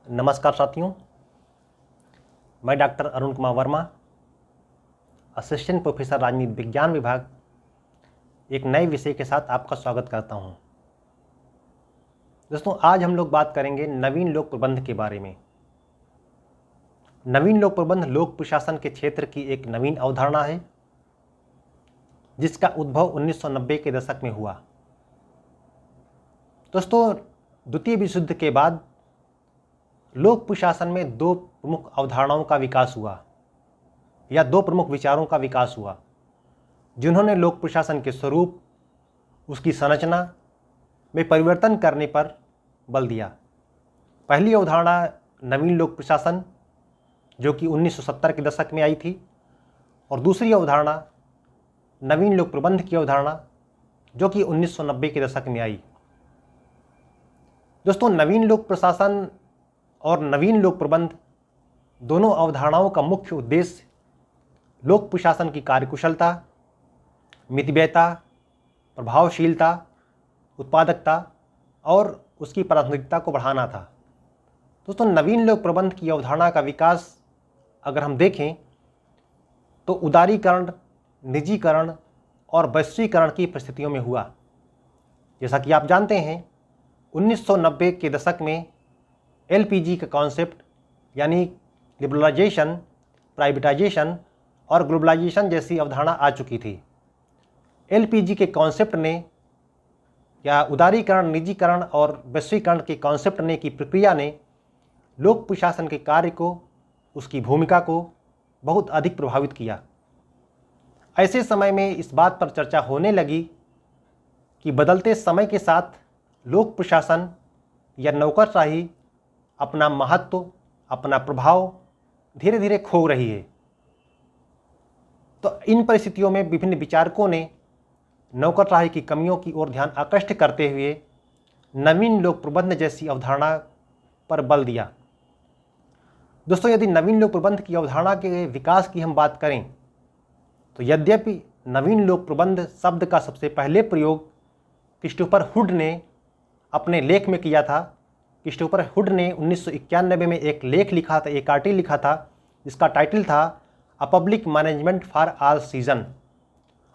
नमस्कार साथियों, मैं doctor Arun Kumar Verma, assistant professor राजनीति विज्ञान विभाग, एक नए विषय के साथ आपका स्वागत करता हूं। दोस्तों, आज हम लोग बात करेंगे नवीन लोक प्रबंध के बारे में। नवीन लोक प्रबंध लोक प्रशासन के क्षेत्र की एक नवीन अवधारणा है, जिसका उद्भव 1990 के दशक में हुआ। दोस्तों, द्वितीय विश्व युद्ध के बाद लोक प्रशासन में दो प्रमुख अवधारणाओं का विकास हुआ या दो प्रमुख विचारों का विकास हुआ, जिन्होंने लोक प्रशासन के स्वरूप, उसकी संरचना में परिवर्तन करने पर बल दिया। पहली अवधारणा नवीन लोक प्रशासन, जो कि 1970 के दशक में आई थी, और दूसरी अवधारणा नवीन लोक प्रबंध की अवधारणा, जो कि 1990 के दशक में आई। दोस्तों, नवीन लोक प्रशासन और नवीन लोक प्रबंध दोनों अवधारणाओं का मुख्य उद्देश्य लोक प्रशासन की कार्यकुशलता, मितव्ययता, प्रभावशीलता, उत्पादकता और उसकी प्राथमिकता को बढ़ाना था। दोस्तों, नवीन लोक प्रबंध की अवधारणा का विकास अगर हम देखें तो उदारीकरण, निजीकरण और वैश्वीकरण की परिस्थितियों में हुआ। जैसा कि आप जानते हैं, 1990 के दशक में एलपीजी का कॉन्सेप्ट यानी लिबरलाइजेशन, प्राइवेटाइजेशन और ग्लोबलाइजेशन जैसी अवधारणा आ चुकी थी। एलपीजी के कॉन्सेप्ट ने या उदारीकरण, निजीकरण और वैश्वीकरण के कॉन्सेप्ट ने की प्रक्रिया ने लोक प्रशासन के कार्य को, उसकी भूमिका को बहुत अधिक प्रभावित किया। ऐसे समय में इस बात पर चर्चा होने लगी कि बदलते समय के साथ लोक प्रशासन या नौकरशाही अपना महत्व, अपना प्रभाव धीरे धीरे खो रही है। तो इन परिस्थितियों में विभिन्न विचारकों ने नौकरशाही की कमियों की ओर ध्यान आकृष्ट करते हुए नवीन लोक प्रबंध जैसी अवधारणा पर बल दिया। दोस्तों, यदि नवीन लोक प्रबंध की अवधारणा के विकास की हम बात करें तो यद्यपि नवीन लोक प्रबंध शब्द का सबसे पहले प्रयोग क्रिस्टोफर हुड ने अपने लेख में किया था। क्रिस्टोफर हुड ने 1991 में एक लेख लिखा था, एक आर्टिकल लिखा था, जिसका टाइटल था a public management for all season.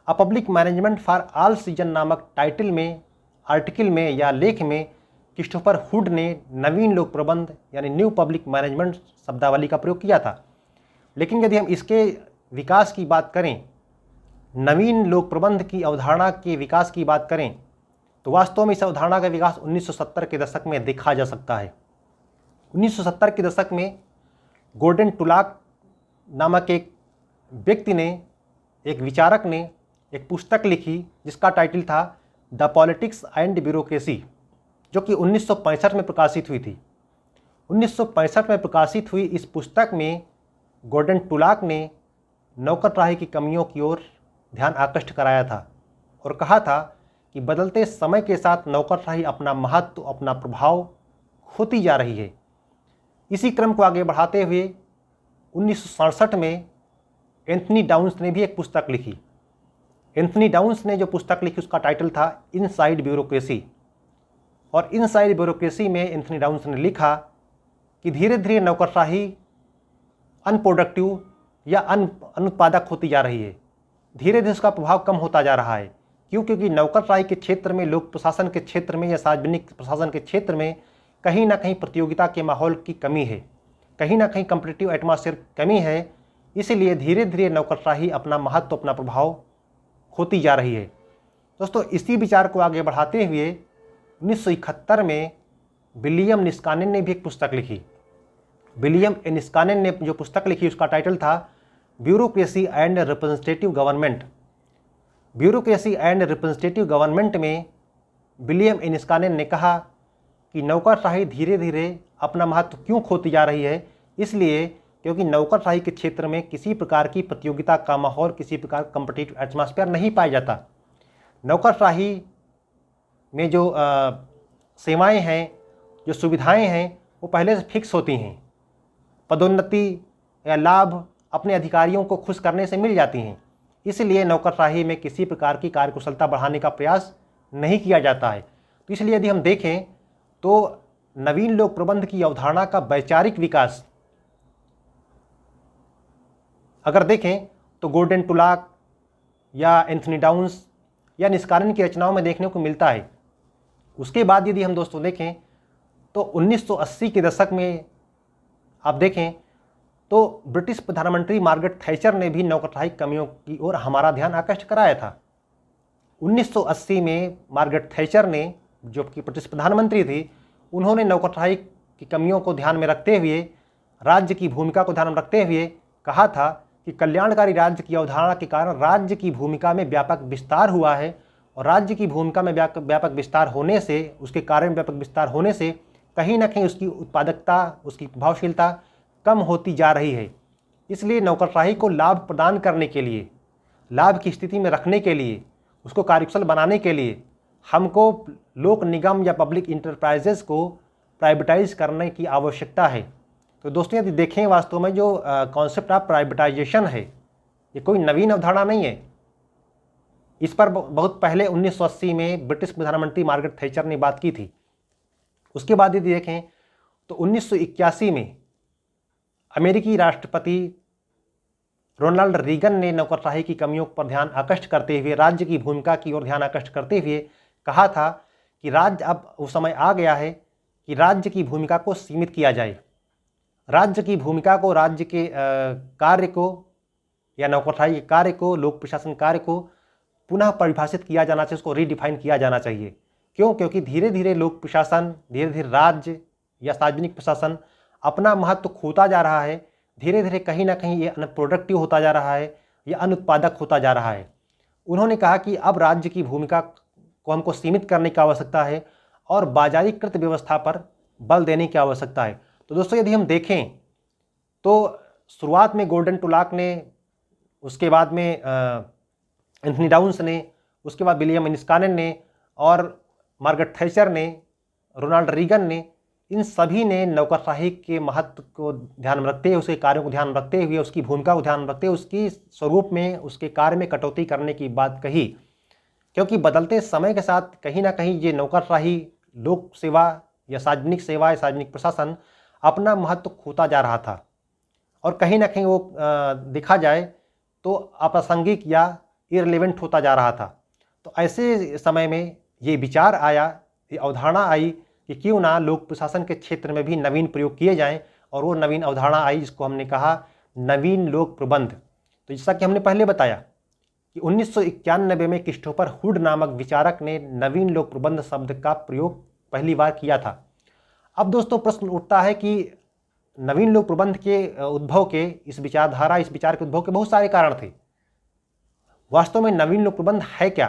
A public management for all season नामक टाइटल में, आर्टिकल में या लेख में क्रिस्टोफर हुड ने नवीन लोक प्रबंध यानी न्यू पब्लिक मैनेजमेंट शब्दावली का प्रयोग किया था। लेकिन यदि हम इसके विकास की बात करें, नवीन लोक प्रबंध की अवधारणा के विकास की बात करें, तो वास्तव में इस अवधारणा का विकास 1970 के दशक में देखा जा सकता है। 1970 के दशक में गॉर्डन टुलाक नामक एक व्यक्ति ने, एक विचारक ने एक पुस्तक लिखी, जिसका टाइटल था द पॉलिटिक्स एंड ब्यूरोक्रेसी, जो कि 1965 में प्रकाशित हुई थी। 1965 में प्रकाशित हुई इस पुस्तक में गॉर्डन टुलाक ने नौकरशाही की कमियों की ओर ध्यान आकृष्ट कराया था और कहा था कि बदलते समय के साथ नौकरशाही अपना महत्व, अपना प्रभाव खोती जा रही है। इसी क्रम को आगे बढ़ाते हुए 1967 में एंथनी डाउन्स ने भी एक पुस्तक लिखी। एंथनी डाउन्स ने जो पुस्तक लिखी उसका टाइटल था इनसाइड ब्यूरोक्रेसी। और इनसाइड ब्यूरोक्रेसी में एंथनी डाउन्स ने लिखा कि धीरे धीरे नौकरशाही अनप्रोडक्टिव या अनुत्पादक होती जा रही है। धीरे धीरे उसका प्रभाव कम होता जा रहा है। क्यों? क्योंकि नौकरशाही के क्षेत्र में, लोक प्रशासन के क्षेत्र में या सार्वजनिक प्रशासन के क्षेत्र में कहीं ना कहीं प्रतियोगिता के माहौल की कमी है, कहीं ना कहीं कॉम्पिटिटिव एटमॉस्फेयर कमी है। इसीलिए धीरे धीरे नौकरशाही अपना महत्व, अपना प्रभाव खोती जा रही है। दोस्तों, इसी विचार को आगे बढ़ाते हुए 1971 में विलियम निस्कानेन ने भी एक पुस्तक लिखी। विलियम निस्कानेन ने जो पुस्तक लिखी उसका टाइटल था bureaucracy and representative government. Bureaucracy and representative government में विलियम निस्कानेन ने कहा कि नौकरशाही धीरे धीरे अपना महत्व क्यों खोती जा रही है। इसलिए क्योंकि नौकरशाही के क्षेत्र में किसी प्रकार की प्रतियोगिता का माहौल, किसी प्रकार का कॉम्पिटिटिव एटमॉस्फेयर नहीं पाया जाता। नौकरशाही में जो सेवाएं हैं, जो सुविधाएं हैं, वो पहले से फिक्स होती हैं। पदोन्नति या लाभ अपने अधिकारियों को खुश करने से मिल जाती हैं। इसलिए नौकरशाही में किसी प्रकार की कार्यकुशलता बढ़ाने का प्रयास नहीं किया जाता है। तो इसलिए यदि हम देखें तो नवीन लोक प्रबंध की अवधारणा का वैचारिक विकास अगर देखें तो गोल्डन टुलाक या एंथनी डाउन्स या निष्कारण की रचनाओं में देखने को मिलता है। उसके बाद यदि हम दोस्तों देखें तो 1980 के दशक में आप देखें तो ब्रिटिश प्रधानमंत्री मार्गरेट थैचर ने भी नौकरशाही कमियों की ओर हमारा ध्यान आकृष्ट कराया था। 1980 में मार्गरेट थैचर ने, जो कि ब्रिटिश प्रधानमंत्री थी, उन्होंने नौकरशाही की कमियों को ध्यान में रखते हुए, राज्य की भूमिका को ध्यान में रखते हुए कहा था कि कल्याणकारी राज्य की अवधारणा के कारण राज्य की भूमिका में व्यापक विस्तार हुआ है और राज्य की भूमिका में व्यापक विस्तार होने से, उसके कार्य में व्यापक विस्तार होने से कहीं ना कहीं उसकी उत्पादकता, उसकी प्रभावशीलता कम होती जा रही है। इसलिए नौकरशाही को लाभ प्रदान करने के लिए, लाभ की स्थिति में रखने के लिए, उसको कार्यकुशल बनाने के लिए हमको लोक निगम या पब्लिक इंटरप्राइजेस को प्राइवेटाइज करने की आवश्यकता है। तो दोस्तों यदि देखें, वास्तव में जो कॉन्सेप्ट ऑफ प्राइवेटाइजेशन है, ये कोई नवीन अवधारणा नहीं है। इस पर बहुत पहले 1980 में ब्रिटिश प्रधानमंत्री मार्गरेट थैचर ने बात की थी। उसके बाद यदि देखें तो 1981 में अमेरिकी राष्ट्रपति रोनाल्ड रीगन ने नौकरशाही की कमियों पर ध्यान आकृष्ट करते हुए, राज्य की भूमिका की ओर ध्यान आकृष्ट करते हुए कहा था कि राज्य, अब वो समय आ गया है कि राज्य की भूमिका को सीमित किया जाए। राज्य की भूमिका को, राज्य के कार्य को या नौकरशाही के कार्य को, लोक प्रशासन कार्य को पुनः परिभाषित किया जाना चाहिए, उसको रीडिफाइन किया जाना चाहिए। क्यों? क्योंकि धीरे धीरे लोक प्रशासन, धीरे धीरे राज्य या सार्वजनिक प्रशासन अपना महत्व खोता जा रहा है। धीरे धीरे कहीं ना कहीं ये अनप्रोडक्टिव होता जा रहा है, ये अनुत्पादक होता जा रहा है। उन्होंने कहा कि अब राज्य की भूमिका को हमको सीमित करने की आवश्यकता है और बाजारीकृत व्यवस्था पर बल देने की आवश्यकता है। तो दोस्तों यदि हम देखें तो शुरुआत में गोल्डन टुलाक ने, उसके बाद में एंथनी डाउन्स ने, उसके बाद विलियम निस्कानन ने और मार्गरेट थैचर ने, रोनाल्ड रीगन ने, इन सभी ने नौकरशाही के महत्व को ध्यान में रखते हुए, उसके कार्यों को ध्यान में रखते हुए, उसकी भूमिका को ध्यान में रखते हुए उसकी स्वरूप में, उसके कार्य में कटौती करने की बात कही। क्योंकि बदलते समय के साथ कहीं ना कहीं ये नौकरशाही, लोक सेवा या सार्वजनिक प्रशासन अपना महत्व खोता जा रहा था और कहीं ना कहीं वो देखा जाए तो अप्रासंगिक या इररिलेवेंट होता जा रहा था। तो ऐसे समय में ये विचार आया, ये अवधारणा आई कि क्यों ना लोक प्रशासन के क्षेत्र में भी नवीन प्रयोग किए जाएं, और वो नवीन अवधारणा आई जिसको हमने कहा नवीन लोक प्रबंध। तो जैसा कि हमने पहले बताया कि 1991 में क्रिस्टोफर हुड नामक विचारक ने नवीन लोक प्रबंध शब्द का प्रयोग पहली बार किया था। अब दोस्तों प्रश्न उठता है कि नवीन लोक प्रबंध के उद्भव के, इस विचारधारा, इस विचार के उद्भव के बहुत सारे कारण थे। वास्तव में नवीन लोक प्रबंध है क्या?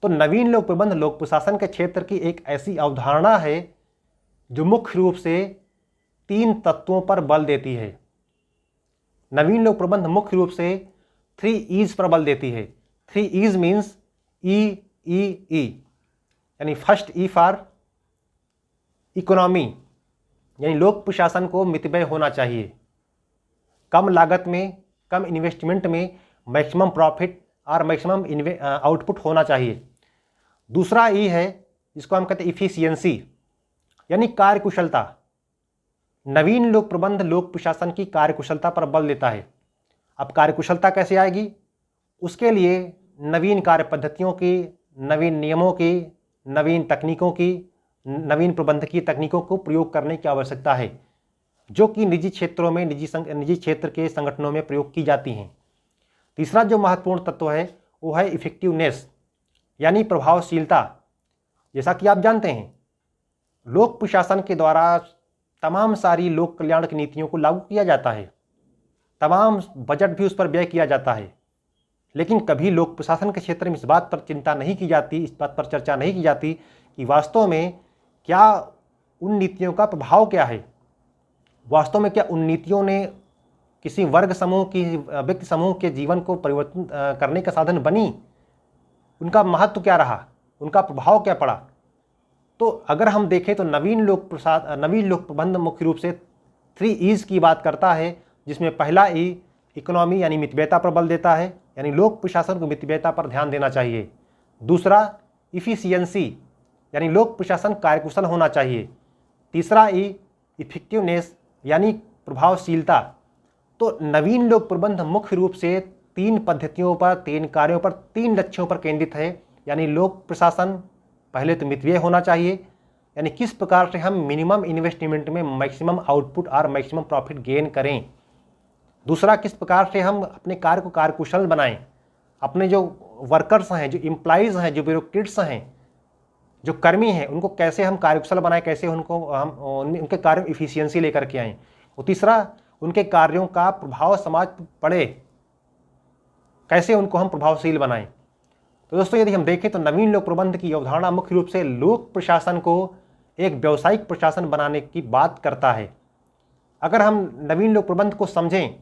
तो नवीन लोक प्रबंध लोक प्रशासन के क्षेत्र की एक ऐसी अवधारणा है जो मुख्य रूप से 3 तत्वों पर बल देती है। नवीन लोक प्रबंध मुख्य रूप से 3 E's पर बल देती है। 3 E's मीन्स E, यानी फर्स्ट E फॉर इकोनॉमी, यानी लोक प्रशासन को मितव्यय होना चाहिए, कम लागत में, कम इन्वेस्टमेंट में मैक्सिमम प्रॉफिट और मैक्सिमम आउटपुट होना चाहिए। दूसरा ई है जिसको हम कहते हैं इफिशियंसी, यानी कार्यकुशलता। नवीन लोक प्रबंध लोक प्रशासन की कार्यकुशलता पर बल देता है। अब कार्यकुशलता कैसे आएगी? उसके लिए नवीन कार्य पद्धतियों की, नवीन नियमों की, नवीन तकनीकों की, नवीन प्रबंधकीय तकनीकों को प्रयोग करने की आवश्यकता है, जो कि निजी क्षेत्रों में, निजी क्षेत्र के संगठनों में प्रयोग की जाती हैं। तीसरा जो महत्वपूर्ण तत्व है वो है इफेक्टिवनेस, यानी प्रभावशीलता। जैसा कि आप जानते हैं, लोक प्रशासन के द्वारा तमाम सारी लोक कल्याण की नीतियों को लागू किया जाता है, तमाम बजट भी उस पर व्यय किया जाता है, लेकिन कभी लोक प्रशासन के क्षेत्र में इस बात पर चिंता नहीं की जाती, इस बात पर चर्चा नहीं की जाती कि वास्तव में क्या उन नीतियों का प्रभाव क्या है। वास्तव में क्या उन नीतियों ने किसी वर्ग समूह की, व्यक्ति समूह के जीवन को परिवर्तन करने का साधन बनी? उनका महत्व क्या रहा? उनका प्रभाव क्या पड़ा? तो अगर हम देखें तो नवीन लोक प्रबंध मुख्य रूप से 3 E's की बात करता है, जिसमें पहला E इकोनॉमी यानी मितव्ययता पर बल देता है, यानी लोक प्रशासन को मितव्ययता पर ध्यान देना चाहिए। दूसरा इफिशियंसी, यानी लोक प्रशासन कार्यकुशल होना चाहिए। तीसरा ई इफेक्टिवनेस यानी प्रभावशीलता। तो नवीन लोक प्रबंध मुख्य रूप से 3 पद्धतियों पर, 3 कार्यों पर, 3 लक्ष्यों पर केंद्रित है। यानी लोक प्रशासन पहले तो मितव्यय होना चाहिए, यानी किस प्रकार से हम मिनिमम इन्वेस्टमेंट में मैक्सिमम आउटपुट और मैक्सिमम प्रॉफिट गेन करें। दूसरा, किस प्रकार से हम अपने कार्य को कार्यकुशल बनाएं, अपने जो वर्कर्स हैं, जो एम्प्लॉइज़ हैं, जो ब्यूरोक्रेट्स हैं, जो कर्मी हैं, उनको कैसे हम कार्यकुशल बनाएं, कैसे उनको हम उनके कार्य में इफिशियंसी लेकर के आएँ। और तीसरा, उनके कार्यों का प्रभाव समाज पर पड़े, कैसे उनको हम प्रभावशील बनाएं। तो दोस्तों यदि हम देखें तो नवीन लोक प्रबंध की अवधारणा मुख्य रूप से लोक प्रशासन को एक व्यावसायिक प्रशासन बनाने की बात करता है। अगर हम नवीन लोक प्रबंध को समझें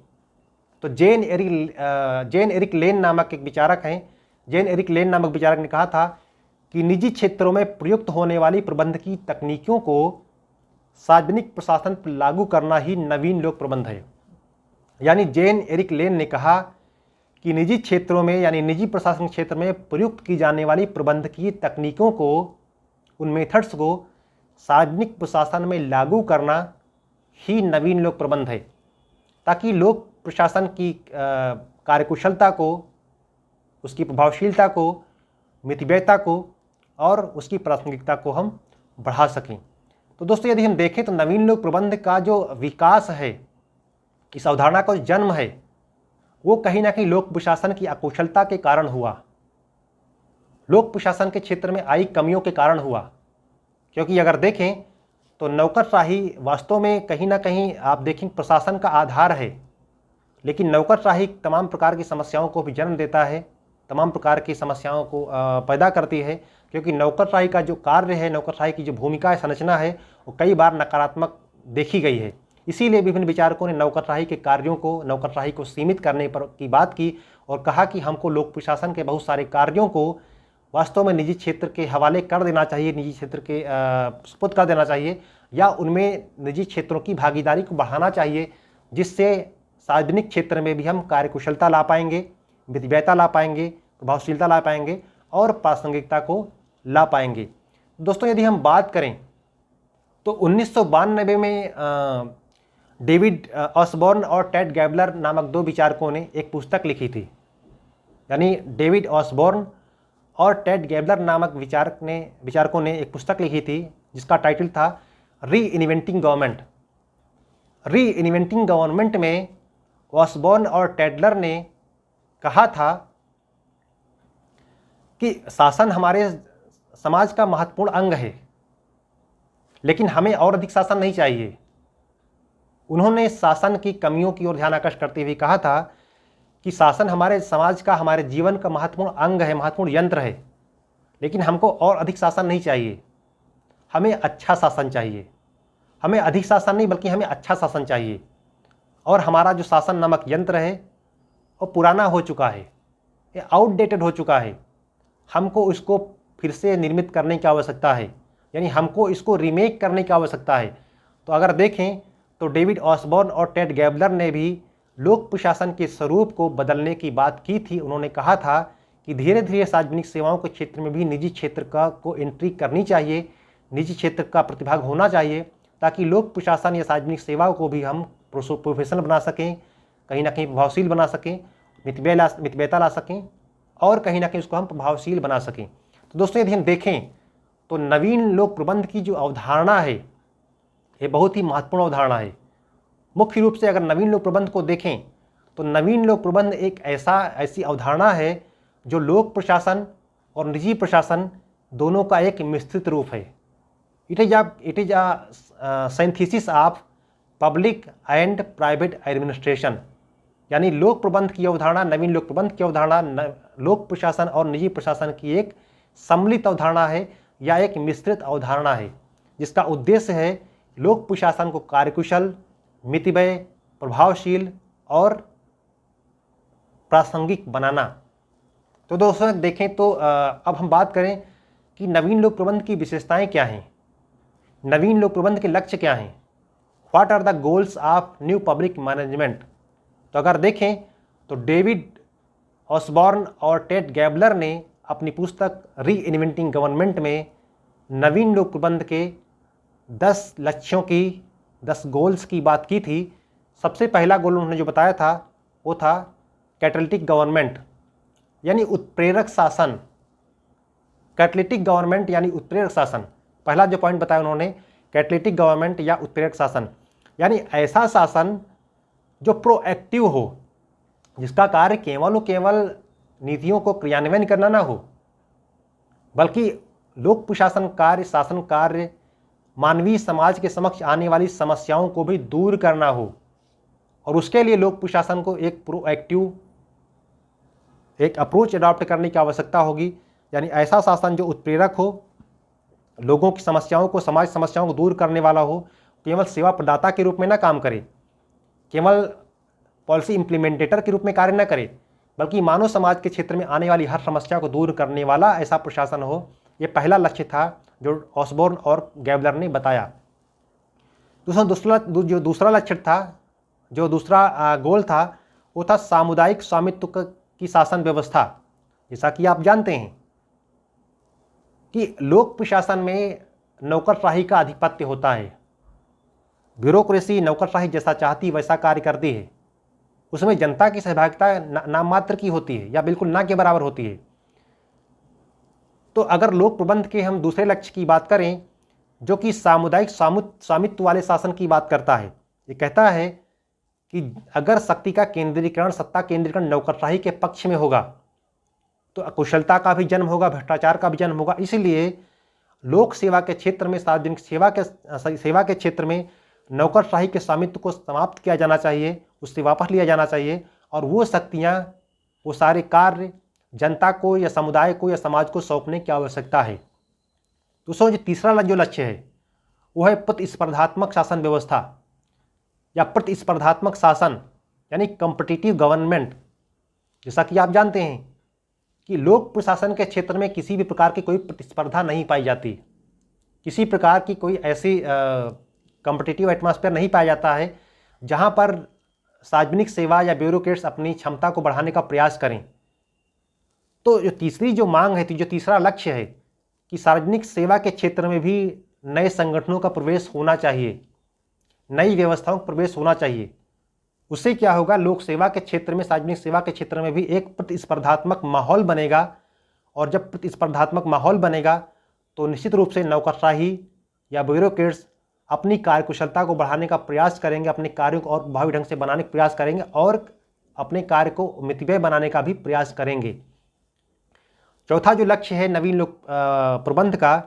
तो जेन एरिक लेन नामक एक विचारक हैं। जेन एरिक लेन नामक विचारक ने कहा था कि निजी क्षेत्रों में प्रयुक्त होने वाली प्रबंध की तकनीकों को सार्वजनिक प्रशासन पर लागू करना ही नवीन लोक प्रबंध है। यानी जेन एरिक लेन ने कहा कि निजी क्षेत्रों में यानी निजी प्रशासन क्षेत्र में प्रयुक्त की जाने वाली प्रबंध की तकनीकों को, उन मेथड्स को सार्वजनिक प्रशासन में लागू करना ही नवीन लोक प्रबंध है, ताकि लोक प्रशासन की कार्यकुशलता को, उसकी प्रभावशीलता को, मितव्ययता को और उसकी प्रासंगिकता को हम बढ़ा सकें। तो दोस्तों यदि हम देखें तो नवीन लोक प्रबंध का जो विकास है, इस अवधारणा का जो जन्म है, वो कहीं ना कहीं लोक प्रशासन की अकुशलता के कारण हुआ, लोक प्रशासन के क्षेत्र में आई कमियों के कारण हुआ। क्योंकि अगर देखें तो नौकरशाही वास्तव में कहीं ना कहीं आप देखें प्रशासन का आधार है, लेकिन नौकरशाही तमाम प्रकार की समस्याओं को भी जन्म देता है, तमाम प्रकार की समस्याओं को पैदा करती है। क्योंकि नौकरशाही का जो कार्य है, नौकरशाही की जो भूमिका संरचना है, वो कई बार नकारात्मक देखी गई है। इसीलिए विभिन्न विचारकों ने नौकरशाही के कार्यों को, नौकरशाही को सीमित करने पर की बात की और कहा कि हमको लोक प्रशासन के बहुत सारे कार्यों को वास्तव में निजी क्षेत्र के हवाले कर देना चाहिए, निजी क्षेत्र के सुपुर्द कर देना चाहिए, या उनमें निजी क्षेत्रों की भागीदारी को बढ़ाना चाहिए, जिससे सार्वजनिक क्षेत्र में भी हम कार्यकुशलता ला पाएंगे, मितव्ययता ला पाएंगे, प्रभावशीलता ला पाएंगे और प्रासंगिकता को ला पाएंगे। दोस्तों यदि हम बात करें तो 1992 में डेविड ऑसबॉर्न और टेड गैबलर नामक 2 विचारकों ने एक पुस्तक लिखी थी। यानी डेविड ऑसबॉर्न और टेड गैबलर नामक विचारकों ने एक पुस्तक लिखी थी जिसका टाइटल था री इन्वेंटिंग गवर्नमेंट। री इन्वेंटिंग गवर्नमेंट में ऑसबॉर्न और टेडलर ने कहा था कि शासन हमारे समाज का महत्वपूर्ण अंग है, लेकिन हमें और अधिक शासन नहीं चाहिए। उन्होंने शासन की कमियों की ओर ध्यान आकर्षित करते हुए कहा था कि शासन हमारे समाज का, हमारे जीवन का महत्वपूर्ण अंग है, महत्वपूर्ण यंत्र है, लेकिन हमको और अधिक शासन नहीं चाहिए, हमें अच्छा शासन चाहिए। हमें अधिक शासन नहीं बल्कि हमें अच्छा शासन चाहिए। और हमारा जो शासन नामक यंत्र है वो पुराना हो चुका है, ये आउटडेटेड हो चुका है। हमको इसको फिर से निर्मित करने की आवश्यकता है, यानी हमको इसको रीमेक करने की आवश्यकता है। तो अगर देखें तो डेविड ऑसबॉर्न और टेड गैबलर ने भी लोक प्रशासन के स्वरूप को बदलने की बात की थी। उन्होंने कहा था कि धीरे धीरे सार्वजनिक सेवाओं के क्षेत्र में भी निजी क्षेत्र को एंट्री करनी चाहिए, निजी क्षेत्र का प्रतिभाग होना चाहिए, ताकि लोक प्रशासन या सार्वजनिक सेवाओं को भी हम प्रोफेशनल बना सकें, कहीं ना कहीं प्रभावशील बना सकें, मितव्ययता ला सकें और कहीं ना कहीं उसको हम प्रभावशील बना सकें। तो दोस्तों यदि हम देखें तो नवीन लोक प्रबंध की जो अवधारणा है ये बहुत ही महत्वपूर्ण अवधारणा है। मुख्य रूप से अगर नवीन लोक प्रबंध को देखें तो नवीन लोक प्रबंध एक ऐसी अवधारणा है जो लोक प्रशासन और निजी प्रशासन दोनों का एक मिश्रित रूप है। It is a synthesis of public and private administration. यानी लोक प्रबंध की अवधारणा, नवीन लोक प्रबंध की अवधारणा लोक प्रशासन और निजी प्रशासन की एक सम्मिलित अवधारणा है या एक मिश्रित अवधारणा है, जिसका उद्देश्य है लोक प्रशासन को कार्यकुशल, मितव्यय, प्रभावशील और प्रासंगिक बनाना। तो दोस्तों देखें तो अब हम बात करें कि नवीन लोक प्रबंध की विशेषताएं क्या हैं, नवीन लोक प्रबंध के लक्ष्य क्या हैं, what are the goals of new public management. तो अगर देखें तो डेविड ऑसबॉर्न और टेड गैबलर ने अपनी पुस्तक री इन्वेंटिंग गवर्नमेंट में नवीन लोक प्रबंध के 10 लक्ष्यों की, 10 गोल्स की बात की थी। सबसे पहला गोल उन्होंने जो बताया था वो था कैटलिटिक गवर्नमेंट, यानी उत्प्रेरक शासन। कैटलिटिक गवर्नमेंट यानी उत्प्रेरक शासन, पहला जो पॉइंट बताया उन्होंने कैटलिटिक गवर्नमेंट या उत्प्रेरक शासन, यानी ऐसा शासन जो प्रोएक्टिव हो, जिसका कार्य केवल और केवल नीतियों को क्रियान्वयन करना ना हो, बल्कि लोक प्रशासन कार्य, शासन कार्य मानवीय समाज के समक्ष आने वाली समस्याओं को भी दूर करना हो। और उसके लिए लोक प्रशासन को एक प्रोएक्टिव एक अप्रोच अडॉप्ट करने की आवश्यकता होगी, यानी ऐसा शासन जो उत्प्रेरक हो, लोगों की समस्याओं को, समाज समस्याओं को दूर करने वाला हो, केवल सेवा प्रदाता के रूप में ना काम करे, केवल पॉलिसी इम्प्लीमेंटेटर के रूप में कार्य न करे, बल्कि मानव समाज के क्षेत्र में आने वाली हर समस्या को दूर करने वाला ऐसा प्रशासन हो। ये पहला लक्ष्य था जो ऑसबोर्न और गैबलर ने बताया। जो दूसरा लक्ष्य था, जो दूसरा गोल था, वो था सामुदायिक स्वामित्व की शासन व्यवस्था। जैसा कि आप जानते हैं कि लोक प्रशासन में नौकरशाही का आधिपत्य होता है। ब्यूरोक्रेसी नौकरशाही जैसा चाहती वैसा कार्य करती है, उसमें जनता की सहभागिता नाम मात्र की होती है या बिल्कुल ना के बराबर होती है। तो अगर लोक प्रबंध के हम दूसरे लक्ष्य की बात करें, जो कि सामुदायिक स्वामित्व वाले शासन की बात करता है, ये कहता है कि अगर शक्ति का केंद्रीकरण, सत्ता केंद्रीकरण नौकरशाही के पक्ष में होगा तो अकुशलता का भी जन्म होगा, भ्रष्टाचार का भी जन्म होगा। इसलिए लोक सेवा के क्षेत्र में, सार्वजनिक सेवा के क्षेत्र में नौकरशाही के स्वामित्व को समाप्त किया जाना चाहिए, उससे वापस लिया जाना चाहिए, और वो शक्तियाँ, वो सारे कार्य जनता को या समुदाय को या समाज को सौंपने की आवश्यकता है। दोस्तों, जो तीसरा जो लक्ष्य है वो है प्रतिस्पर्धात्मक शासन व्यवस्था या प्रतिस्पर्धात्मक शासन, यानी कॉम्पिटिटिव गवर्नमेंट। जैसा कि आप जानते हैं कि लोक प्रशासन के क्षेत्र में किसी भी प्रकार की कोई प्रतिस्पर्धा नहीं पाई जाती, किसी प्रकार की कोई ऐसी कॉम्पिटिटिव एटमॉस्फेयर नहीं पाया जाता है जहां पर सार्वजनिक सेवा या ब्यूरोक्रेट्स अपनी क्षमता को बढ़ाने का प्रयास करें। तो जो तीसरी जो मांग है, जो तीसरा लक्ष्य है कि सार्वजनिक सेवा के क्षेत्र में भी नए संगठनों का प्रवेश होना चाहिए, नई व्यवस्थाओं का प्रवेश होना चाहिए। उससे क्या होगा, लोक सेवा के क्षेत्र में, सार्वजनिक सेवा के क्षेत्र में भी एक प्रतिस्पर्धात्मक माहौल बनेगा, और जब प्रतिस्पर्धात्मक माहौल बनेगा तो निश्चित रूप से नौकरशाही या ब्यूरोक्रेट्स अपनी कार्यकुशलता को बढ़ाने का प्रयास करेंगे, अपने कार्यों को और प्रभावी ढंग से बनाने का प्रयास करेंगे और अपने कार्य को मितव्यय बनाने का भी प्रयास करेंगे। चौथा जो लक्ष्य है नवीन लोक प्रबंध का,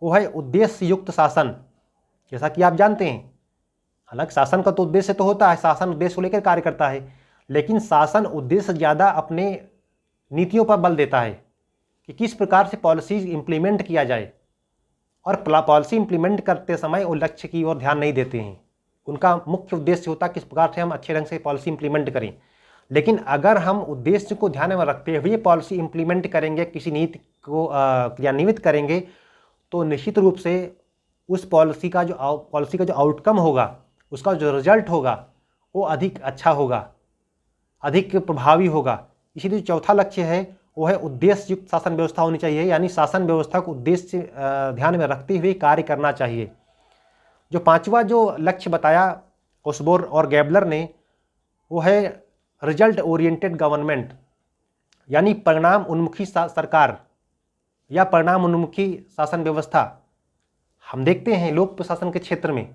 वो है उद्देश्य युक्त शासन। जैसा कि आप जानते हैं, हालांकि शासन का तो उद्देश्य तो होता है, शासन उद्देश्य को लेकर कार्य करता है, लेकिन शासन उद्देश्य से ज़्यादा अपने नीतियों पर बल देता है कि किस प्रकार से पॉलिसीज इंप्लीमेंट किया जाए, और पॉलिसी इंप्लीमेंट करते समय वो लक्ष्य की ओर ध्यान नहीं देते हैं। उनका मुख्य उद्देश्य होता है किस प्रकार से हम अच्छे ढंग से पॉलिसी इंप्लीमेंट करें। लेकिन अगर हम उद्देश्य को ध्यान में रखते हुए पॉलिसी इंप्लीमेंट करेंगे, किसी नीति को क्रियान्वित करेंगे, तो निश्चित रूप से उस पॉलिसी का जो आउटकम होगा, उसका जो रिजल्ट होगा, वो अधिक अच्छा होगा, अधिक प्रभावी होगा। इसीलिए चौथा लक्ष्य है वो है उद्देश्य युक्त शासन व्यवस्था होनी चाहिए, यानी शासन व्यवस्था को उद्देश्य ध्यान में रखते हुए कार्य करना चाहिए। जो पांचवा जो लक्ष्य बताया ऑसबोर्न और गैबलर ने, वो है रिजल्ट ओरिएंटेड गवर्नमेंट, यानी परिणाम उन्मुखी सरकार या परिणाम उन्मुखी शासन व्यवस्था। हम देखते हैं लोक प्रशासन के क्षेत्र में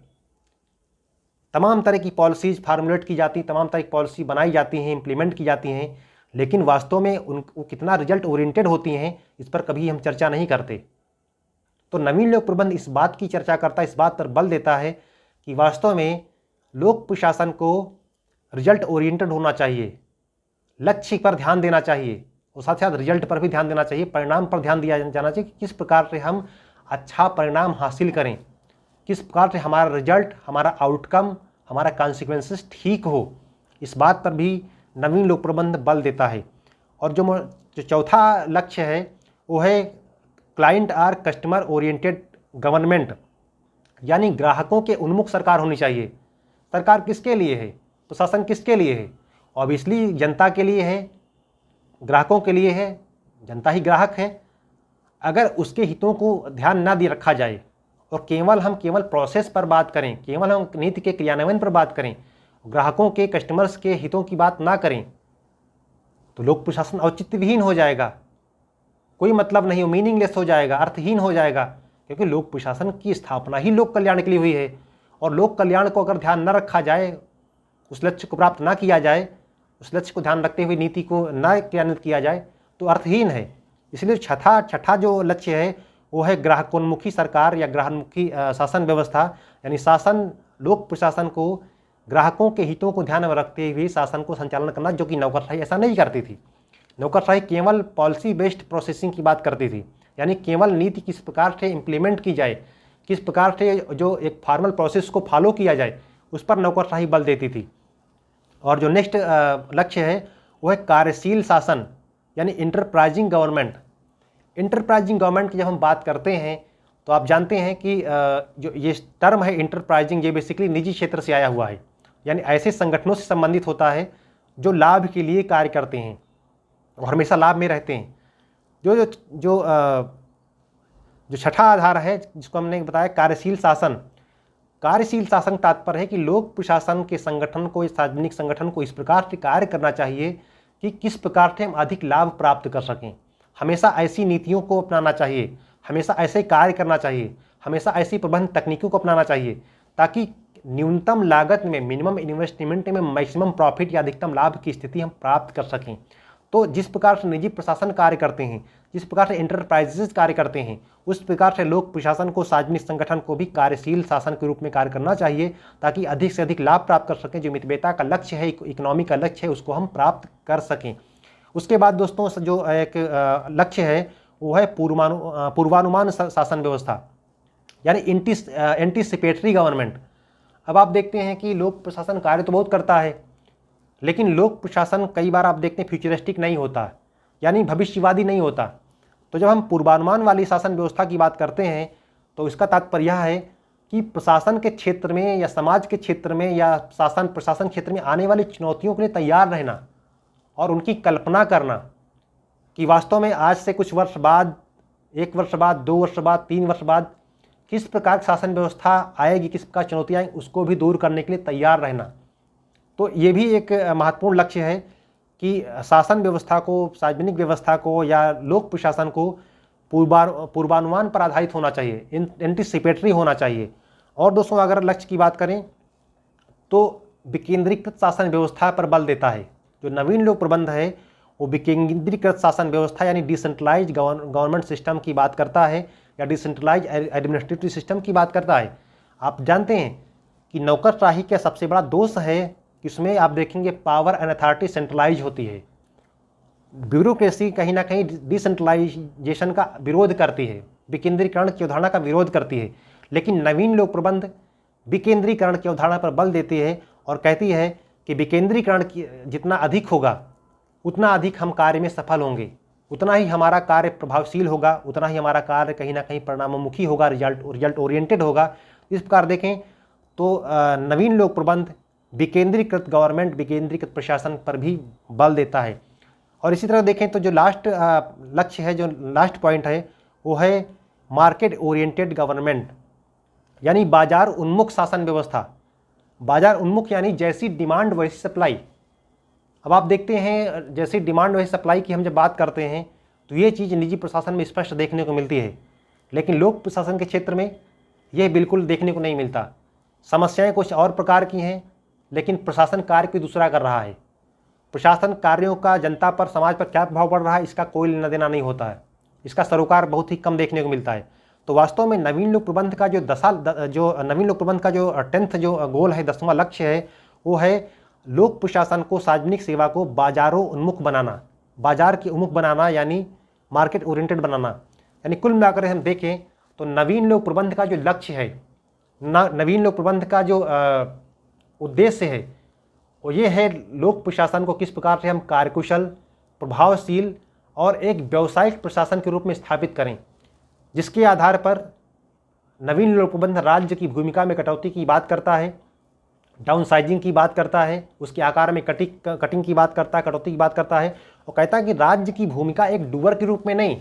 तमाम तरह की पॉलिसीज फार्मुलेट की जाती, तमाम तरह की पॉलिसी बनाई जाती हैं, इम्प्लीमेंट की जाती हैं, लेकिन वास्तव में वो कितना रिजल्ट ओरिएंटेड होती हैं, इस पर कभी हम चर्चा नहीं करते। तो नवीन लोक प्रबंध इस बात की चर्चा करता है, इस बात पर बल देता है कि वास्तव में लोक प्रशासन को रिजल्ट ओरिएंटेड होना चाहिए, लक्ष्य पर ध्यान देना चाहिए, और साथ साथ रिजल्ट पर भी ध्यान देना चाहिए, परिणाम पर ध्यान दिया जाना चाहिए कि किस प्रकार से हम अच्छा परिणाम हासिल करें, किस प्रकार से हमारा रिजल्ट, हमारा आउटकम, हमारा कॉन्सिक्वेंसेस ठीक हो। इस बात पर भी नवीन लोक प्रबंध बल देता है। और जो चौथा लक्ष्य है वो है क्लाइंट और कस्टमर ओरिएंटेड गवर्नमेंट, यानी ग्राहकों के उन्मुख सरकार होनी चाहिए। सरकार किसके लिए है, तो शासन किसके लिए है? ऑब्वियसली जनता के लिए है, ग्राहकों के लिए है, जनता ही ग्राहक है। अगर उसके हितों को ध्यान ना दे रखा जाए और केवल प्रोसेस पर बात करें, केवल हम नीति के क्रियान्वयन पर बात करें, ग्राहकों के, कस्टमर्स के हितों की बात ना करें, तो लोक प्रशासन औचित्यविहीन हो जाएगा, कोई मतलब नहीं, मीनिंगलेस हो जाएगा, अर्थहीन हो जाएगा। क्योंकि लोक प्रशासन की स्थापना ही लोक कल्याण के लिए हुई है, और लोक कल्याण को अगर ध्यान न रखा जाए, उस लक्ष्य को प्राप्त ना किया जाए, उस लक्ष्य को ध्यान रखते हुए नीति को न क्रियान्वित किया जाए, तो अर्थहीन है। इसलिए छठा जो लक्ष्य है वो है ग्राहकोन्मुखी सरकार या ग्राहकोन्मुखी शासन व्यवस्था, यानी शासन, लोक प्रशासन को ग्राहकों के हितों को ध्यान में रखते हुए शासन को संचालन करना, जो कि नौकरशाही ऐसा नहीं करती थी। नौकरशाही केवल पॉलिसी बेस्ड प्रोसेसिंग की बात करती थी, यानी केवल नीति किस प्रकार से इम्प्लीमेंट की जाए, किस प्रकार से जो एक फॉर्मल प्रोसेस को फॉलो किया जाए, उस पर नौकरशाही बल देती थी। और जो नेक्स्ट लक्ष्य है वो है कार्यशील शासन, यानी इंटरप्राइजिंग गवर्नमेंट। इंटरप्राइजिंग गवर्नमेंट की जब हम बात करते हैं तो आप जानते हैं कि जो ये टर्म है इंटरप्राइजिंग, ये बेसिकली निजी क्षेत्र से आया हुआ है, यानी ऐसे संगठनों से संबंधित होता है जो लाभ के लिए कार्य करते हैं और हमेशा लाभ में रहते हैं। जो छठा आधार है जिसको हमने बताया कार्यशील शासन। कार्यशील शासन तात्पर्य है कि लोक प्रशासन के संगठन को, सार्वजनिक संगठन को इस प्रकार से कार्य करना चाहिए कि किस प्रकार से हम अधिक लाभ प्राप्त कर सकें। हमेशा ऐसी नीतियों को अपनाना चाहिए, हमेशा ऐसे कार्य करना चाहिए, हमेशा ऐसी प्रबंध तकनीकों को अपनाना चाहिए ताकि न्यूनतम लागत में, मिनिमम इन्वेस्टमेंट में मैक्सिमम प्रॉफिट या अधिकतम लाभ की स्थिति हम प्राप्त कर सकें। तो जिस प्रकार से निजी प्रशासन कार्य करते हैं, जिस प्रकार से इंटरप्राइजेज कार्य करते हैं, उस प्रकार से लोक प्रशासन को, सार्वजनिक संगठन को भी कार्यशील शासन के रूप में कार्य करना चाहिए ताकि अधिक से अधिक लाभ प्राप्त कर सकें। जो मितव्ययता का लक्ष्य है, इकोनॉमी का लक्ष्य है, उसको हम प्राप्त कर सकें। उसके बाद दोस्तों जो एक लक्ष्य है वो है पूर्वानुमान शासन व्यवस्था, यानी एंटीसिपेटरी गवर्नमेंट। अब आप देखते हैं कि लोक प्रशासन कार्य तो बहुत करता है, लेकिन लोक प्रशासन कई बार आप देखते हैं फ्यूचरिस्टिक नहीं होता, यानी भविष्यवादी नहीं होता। तो जब हम पूर्वानुमान वाली शासन व्यवस्था की बात करते हैं तो इसका तात्पर्य यह है कि प्रशासन के क्षेत्र में या समाज के क्षेत्र में या शासन प्रशासन क्षेत्र में आने वाली चुनौतियों के लिए तैयार रहना और उनकी कल्पना करना कि वास्तव में आज से कुछ वर्ष बाद, 1 वर्ष बाद, 2 वर्ष बाद, 3 वर्ष बाद किस प्रकार की शासन व्यवस्था आएगी, किस प्रकार चुनौतियाँ आएंगी, उसको भी दूर करने के लिए तैयार रहना। तो ये भी एक महत्वपूर्ण लक्ष्य है कि शासन व्यवस्था को, सार्वजनिक व्यवस्था को या लोक प्रशासन को पूर्वानुमान पर आधारित होना चाहिए, एंटीसिपेटरी होना चाहिए। और दोस्तों अगर लक्ष्य की बात करें तो विकेंद्रीकृत शासन व्यवस्था पर बल देता है। जो नवीन लोक प्रबंध है वो विकेंद्रीकृत शासन व्यवस्था यानी डिसेंट्रलाइज गवर्नमेंट सिस्टम की बात करता है या डिसेंट्रलाइज एडमिनिस्ट्रेटिव सिस्टम की बात करता है। आप जानते हैं कि नौकरशाही का सबसे बड़ा दोष है कि उसमें आप देखेंगे पावर एंड अथॉरिटी सेंट्रलाइज होती है। ब्यूरोक्रेसी कहीं ना कहीं डिसेंट्रलाइजेशन का विरोध करती है, विकेंद्रीकरण की अवधारणा का विरोध करती है। लेकिन नवीन लोक प्रबंध विकेंद्रीकरण की अवधारणा पर बल देती है और कहती है कि विकेंद्रीकरण जितना अधिक होगा उतना अधिक हम कार्य में सफल होंगे, उतना ही हमारा कार्य प्रभावशील होगा, उतना ही हमारा कार्य कहीं ना कहीं परिणामोन्मुखी होगा, रिजल्ट ओरिएंटेड होगा। इस प्रकार देखें तो नवीन लोक प्रबंध विकेंद्रीकृत गवर्नमेंट, विकेंद्रीकृत प्रशासन पर भी बल देता है। और इसी तरह देखें तो जो लास्ट लक्ष्य है, जो लास्ट पॉइंट है वो है मार्केट ओरिएंटेड गवर्नमेंट, यानी बाजार उन्मुख शासन व्यवस्था। बाजार उन्मुख यानी जैसी डिमांड वैसी सप्लाई। अब आप देखते हैं जैसी डिमांड वैसी सप्लाई की हम जब बात करते हैं तो ये चीज़ निजी प्रशासन में स्पष्ट देखने को मिलती है, लेकिन लोक प्रशासन के क्षेत्र में यह बिल्कुल देखने को नहीं मिलता। समस्याएं कुछ और प्रकार की हैं, लेकिन प्रशासन कार्य कोई दूसरा कर रहा है। प्रशासन कार्यों का जनता पर, समाज पर क्या प्रभाव पड़ रहा है, इसका कोई लेना देना नहीं होता है, इसका सरोकार बहुत ही कम देखने को मिलता है। तो वास्तव में नवीन लोक प्रबंध का जो नवीन लोक प्रबंध का जो 10th जो गोल है, 10वां लक्ष्य है, वो है लोक प्रशासन को, सार्वजनिक सेवा को बाजारों उन्मुख बनाना, बाजार के उन्मुख बनाना, यानी मार्केट ओरिएंटेड बनाना। यानी कुल मिलाकर हम देखें तो नवीन लोक प्रबंध का जो लक्ष्य है, नवीन लोक प्रबंध का जो उद्देश्य है वो ये है लोक प्रशासन को किस प्रकार से हम कार्यकुशल, प्रभावशील और एक व्यावसायिक प्रशासन के रूप में स्थापित करें, जिसके आधार पर नवीन लोक प्रबंध राज्य की भूमिका में कटौती की बात करता है, डाउनसाइजिंग की बात करता है, उसके आकार में कटिंग की बात करता है, कटौती की बात करता है, और कहता है कि राज्य की भूमिका एक डूअर के रूप में नहीं,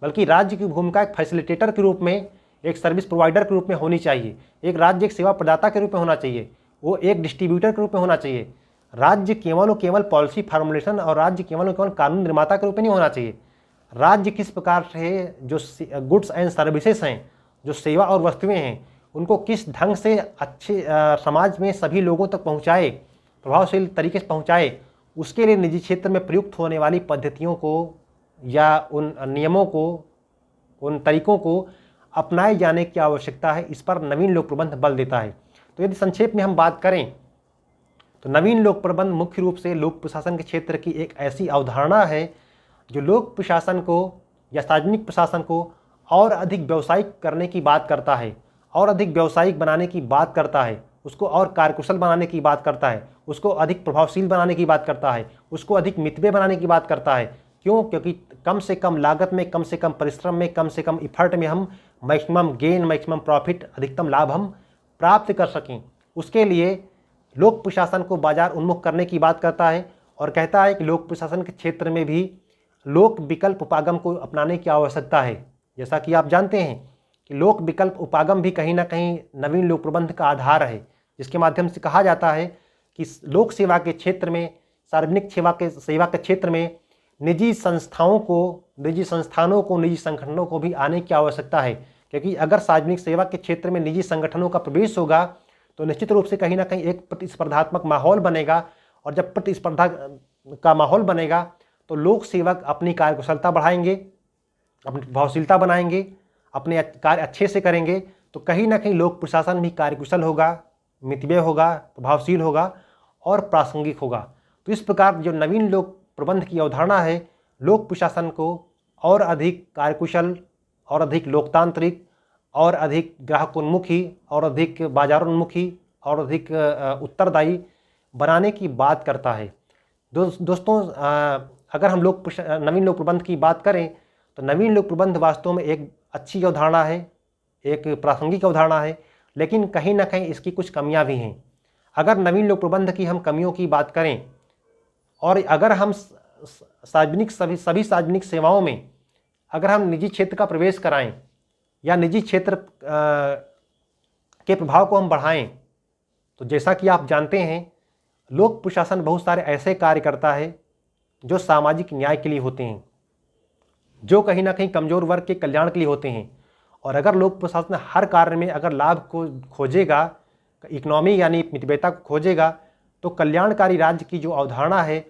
बल्कि राज्य की भूमिका एक फैसिलिटेटर के रूप में, एक सर्विस प्रोवाइडर के रूप में होनी चाहिए। एक राज्य एक सेवा प्रदाता के रूप में होना चाहिए, वो एक डिस्ट्रीब्यूटर के रूप में होना चाहिए। राज्य केवल और केवल पॉलिसी फार्मुलेशन और राज्य केवल और केवल कानून निर्माता के रूप में नहीं होना चाहिए। राज्य किस प्रकार से जो गुड्स एंड सर्विसेज हैं, जो सेवा और वस्तुएं हैं, उनको किस ढंग से अच्छे समाज में सभी लोगों तक पहुंचाए, प्रभावशील तरीके से पहुंचाए, उसके लिए निजी क्षेत्र में प्रयुक्त होने वाली पद्धतियों को या उन नियमों को, उन तरीकों को अपनाए जाने की आवश्यकता है। इस पर नवीन लोक प्रबंध बल देता है। तो यदि संक्षेप में हम बात करें तो नवीन लोक प्रबंध मुख्य रूप से लोक प्रशासन के क्षेत्र की एक ऐसी अवधारणा है जो लोक प्रशासन को या सार्वजनिक प्रशासन को और अधिक व्यावसायिक करने की बात करता है, और अधिक व्यावसायिक बनाने की बात करता है, उसको और कार्यकुशल बनाने की बात करता है, उसको अधिक प्रभावशील बनाने की बात करता है, उसको अधिक मितव्यय बनाने की बात करता है। क्यों? क्योंकि कम से कम लागत में, कम से कम परिश्रम में, कम से कम इफर्ट में हम मैक्सिमम गेन, मैक्सिमम प्रॉफिट, अधिकतम लाभ हम प्राप्त कर सकें। उसके लिए लोक प्रशासन को बाजार उन्मुख करने की बात करता है और कहता है कि लोक प्रशासन के क्षेत्र में भी लोक विकल्प उपागम को अपनाने की आवश्यकता है। जैसा कि आप जानते हैं कि लोक विकल्प उपागम भी कहीं ना कहीं नवीन लोक प्रबंध का आधार है, जिसके माध्यम से कहा जाता है कि लोक सेवा के क्षेत्र में, सार्वजनिक सेवा के क्षेत्र में निजी संस्थानों को, निजी संगठनों को भी आने की आवश्यकता है। क्योंकि अगर सार्वजनिक सेवा के क्षेत्र में निजी संगठनों का प्रवेश होगा तो निश्चित रूप से कहीं ना कहीं एक प्रतिस्पर्धात्मक माहौल बनेगा, और जब प्रतिस्पर्धा का माहौल बनेगा तो लोक सेवक अपनी कार्यकुशलता बढ़ाएंगे, अपनी प्रभावशीलता बनाएंगे, अपने कार्य अच्छे से करेंगे, तो कहीं ना कहीं लोक प्रशासन भी कार्यकुशल होगा, मितव्यय होगा, प्रभावशील होगा और प्रासंगिक होगा। तो इस प्रकार जो नवीन लोक प्रबंध की अवधारणा है, लोक प्रशासन को और अधिक कार्यकुशल और अधिक लोकतांत्रिक और अधिक ग्राहकोन्मुखी और अधिक बाजारोन्मुखी और अधिक उत्तरदायी बनाने की बात करता है। दोस्तों, अगर हम नवीन लोक प्रबंध की बात करें तो नवीन लोक प्रबंध वास्तव में एक अच्छी अवधारणा है, एक प्रासंगिक अवधारणा है, लेकिन कहीं ना कहीं इसकी कुछ कमियां भी हैं। अगर नवीन लोक प्रबंध की हम कमियों की बात करें और अगर हम सभी सार्वजनिक सेवाओं में अगर हम निजी क्षेत्र का प्रवेश कराएं या निजी क्षेत्र के प्रभाव को हम बढ़ाएं, तो जैसा कि आप जानते हैं लोक प्रशासन बहुत सारे ऐसे कार्य करता है जो सामाजिक न्याय के लिए होते हैं, जो कहीं ना कहीं कमज़ोर वर्ग के कल्याण के लिए होते हैं। और अगर लोक प्रशासन हर कार्य में अगर लाभ को खोजेगा, इकोनॉमी यानी मितव्ययता को खोजेगा, तो कल्याणकारी राज्य की जो अवधारणा है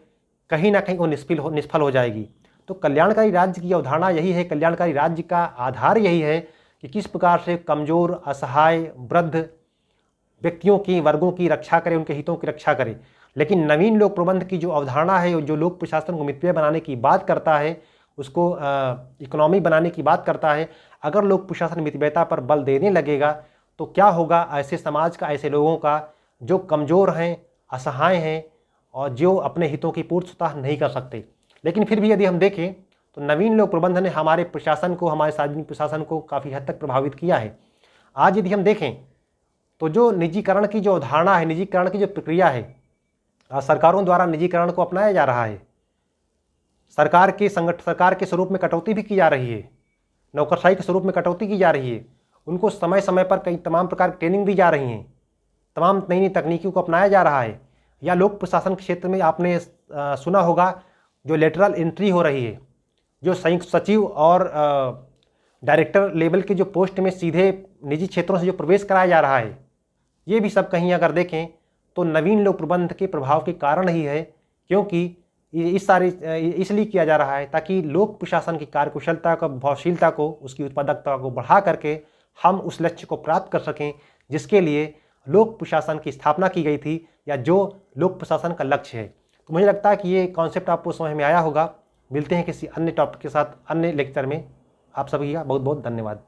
कहीं ना कहीं वो निष्फल हो जाएगी। तो कल्याणकारी राज्य की अवधारणा यही है, कल्याणकारी राज्य का आधार यही है कि किस प्रकार से कमज़ोर, असहाय, वृद्ध व्यक्तियों की, वर्गों की रक्षा करे, उनके हितों की रक्षा करे। लेकिन नवीन लोक प्रबंध की जो अवधारणा है, जो लोक प्रशासन को मितव्यय बनाने की बात करता है, उसको इकोनॉमी बनाने की बात करता है, अगर लोक प्रशासन मितव्ययता पर बल देने लगेगा तो क्या होगा ऐसे समाज का, ऐसे लोगों का जो कमज़ोर हैं, असहाय हैं और जो अपने हितों की पूर्ति स्वतः नहीं कर सकते। लेकिन फिर भी यदि हम देखें तो नवीन लोक प्रबंध ने हमारे प्रशासन को, हमारे सार्वजनिक प्रशासन को काफ़ी हद तक प्रभावित किया है। आज यदि हम देखें तो जो निजीकरण की जो अवधारणा है, निजीकरण की जो प्रक्रिया है, सरकारों द्वारा निजीकरण को अपनाया जा रहा है। सरकार के स्वरूप में कटौती भी की जा रही है, नौकरशाही के स्वरूप में कटौती की जा रही है। उनको समय समय पर कई तमाम प्रकार की ट्रेनिंग दी जा रही हैं, तमाम नई नई तकनीकों को अपनाया जा रहा है। या लोक प्रशासन के क्षेत्र में आपने सुना होगा जो लेटरल एंट्री हो रही है, जो संयुक्त सचिव और डायरेक्टर लेवल के जो पोस्ट में सीधे निजी क्षेत्रों से जो प्रवेश कराया जा रहा है, ये भी सब कहीं अगर देखें तो नवीन लोक प्रबंध के प्रभाव के कारण ही है। क्योंकि इसलिए किया जा रहा है ताकि लोक प्रशासन की कार्यकुशलता को, प्रभावशीलता को, उसकी उत्पादकता को बढ़ा करके हम उस लक्ष्य को प्राप्त कर सकें जिसके लिए लोक प्रशासन की स्थापना की गई थी, या जो लोक प्रशासन का लक्ष्य है। तो मुझे लगता है कि ये कॉन्सेप्ट आपको समझ में आया होगा। मिलते हैं किसी अन्य टॉपिक के साथ अन्य लेक्चर में। आप सभी का बहुत बहुत धन्यवाद।